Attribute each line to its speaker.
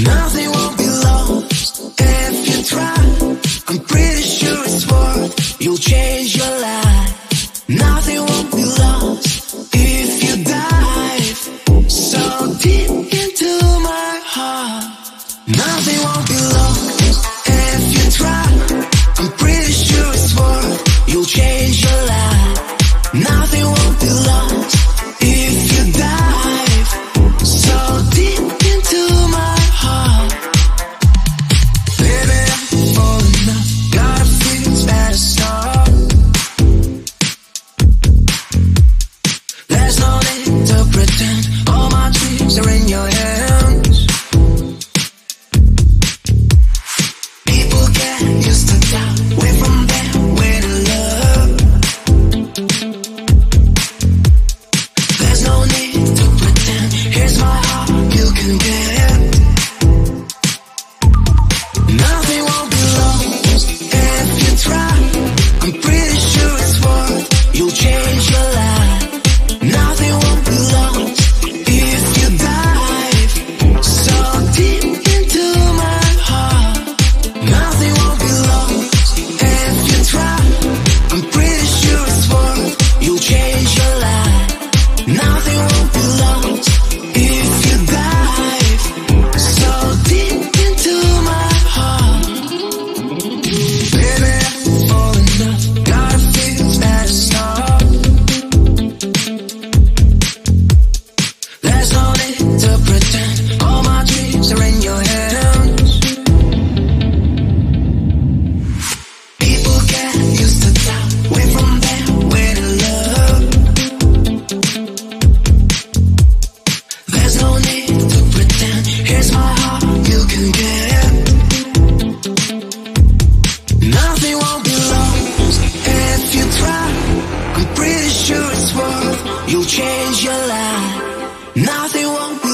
Speaker 1: Nothing won't be lost if you try. I'm pretty sure it's worth. You'll change your life. Nothing won't be lost if you dive so deep into my heart. Nothing won't be lost if you try. I'm pretty sure it's worth. You'll change your life. Nothing won't be lost if you dive so deep into my heart. Baby, I'm falling up. Gotta feel it's better start. There's no need to pretend. All my dreams are in your hands. People get used to doubt. We're from there, we're in love. There's no need to pretend. Here's my heart, you can get. Nothing won't be lost if you try. I'm pretty sure it's worth. You'll change your life. Nothing won't be lost if you dive so deep into my heart. Nothing won't be lost if you try. I'm pretty sure it's worth. You'll change your life. Nothing won't be lost if you dive so deep into my heart. Baby, I'm falling up. Gotta feel it's better start. There's no need to pretend. All my dreams are in your hands. People get used to doubt. We're from there, we're in love. There's no need to pretend. Here's my heart, you can get. Nothing won't be lost if you try. I'm pretty sure it's worth. You'll change your life. Nothing won't be